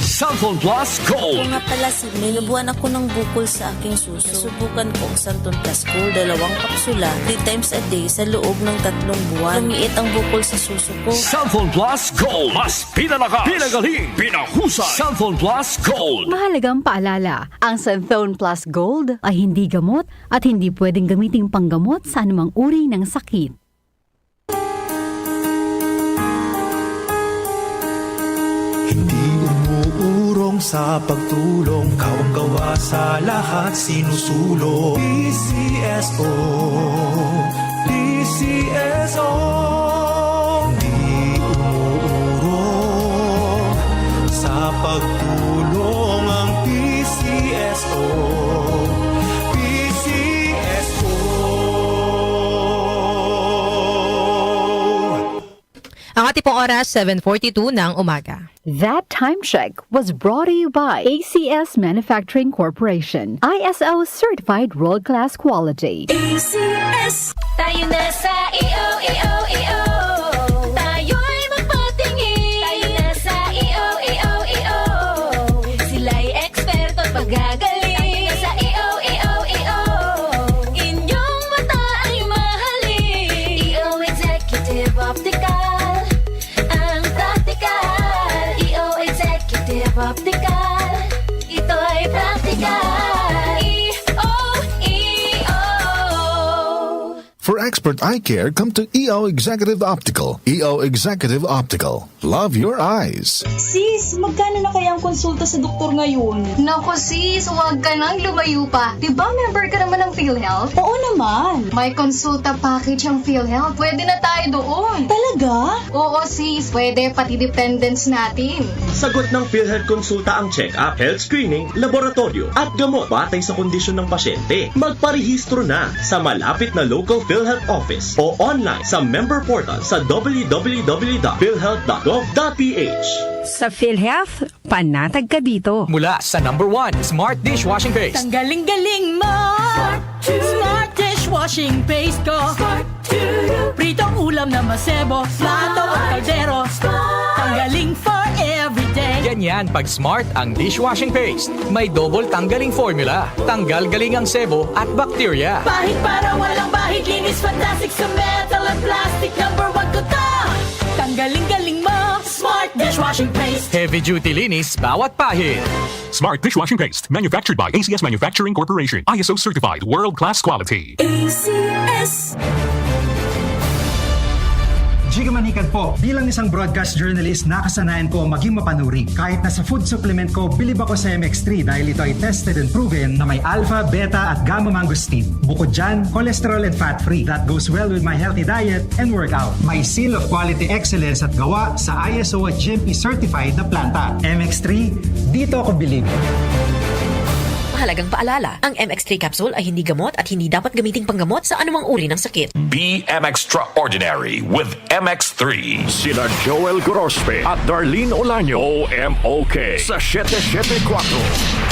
Santon Plus Gold. Ako nga pala si May. Nabuhan ako ng bukol sa aking suso. Subukan ko ang Santon Plus Gold, 2 kapsula, 3 times a day sa loob ng 3 buwan. Lumiit ang bukol sa suso ko. Santon Plus Gold. Mas pinalakas, pinagaling, pinahusay. Santon Plus Gold. Mahalagang paalala, ang Santon Plus Gold ay hindi gamot at hindi pwedeng gamiting panggamot sa anumang uri ng sakit. Hindi umuurong sa pagtulong, kawang-gawa sa lahat sinusulong. PCSO, PCSO. Hindi umuurong sa pagtulong ang PCSO. Ang ating pong oras, 7:42 ng umaga. That time check was brought to you by ACS Manufacturing Corporation, ISO certified world-class quality. ACS, tayo na sa EO. Tayo'y magpatingin. Tayo na sa EO. Sila'y eksperto at pagagaling. Tayo na sa EO. Inyong mata ay mahalin. EO Executive Optical, ang practical. EO Executive Optical, ito'y practical. EO. For expert eye care, come to EO Executive Optical. EO Executive Optical. Love your eyes. Sis, magkano na kaya ang konsulta sa doktor ngayon? Naku sis, huwag ka nang lumayo pa. Diba member ka naman ng PhilHealth? Oo naman. May konsulta package ang PhilHealth. Pwede na tayo doon. Talaga? Oo sis, pwede pati dependents natin. Sagot ng PhilHealth Konsulta ang check-up, health screening, laboratorio at gamot batay sa kondisyon ng pasyente. Magparehistro na sa malapit na local PhilHealth office o online sa member portal sa www.philhealth.gov.ph. Sa PhilHealth, panatag ka dito. Mula sa #1 Smart Dishwashing Paste. Tanggaling-galing mo! Smart dishwashing paste ko. Pritong ulam na masebo, plato at kaldero. Tanggaling for everyday. Ganyan pag Smart ang dishwashing paste. May double tanggaling formula. Tanggal galing ang sebo at bakterya. Pahit para walang bahid, linis fantastic sa metal at plastic. #1 ko to! Tanggaling-galing mo! Smart dishwashing paste. Heavy duty linis bawat pahid. Smart Dishwashing Paste, manufactured by ACS Manufacturing Corporation. ISO certified, world-class quality. ACS. Giga Manikad po. Bilang isang broadcast journalist, nakasanayan ko maging mapanuri. Kahit na sa food supplement ko, bilib ako sa MX3 dahil ito ay tested and proven na may alpha, beta at gamma mangosteen. Bukod dyan, cholesterol and fat-free. That goes well with my healthy diet and workout. May seal of quality excellence at gawa sa ISO at GMP certified na planta. MX3, dito ako bilib. Mahalagang paalala, ang MX3 capsule ay hindi gamot at hindi dapat gamiting panggamot sa anumang uri ng sakit. Be extraordinary with MX3. Sina Joel Gorospe at Darlene Olaño. OMOK sa 774.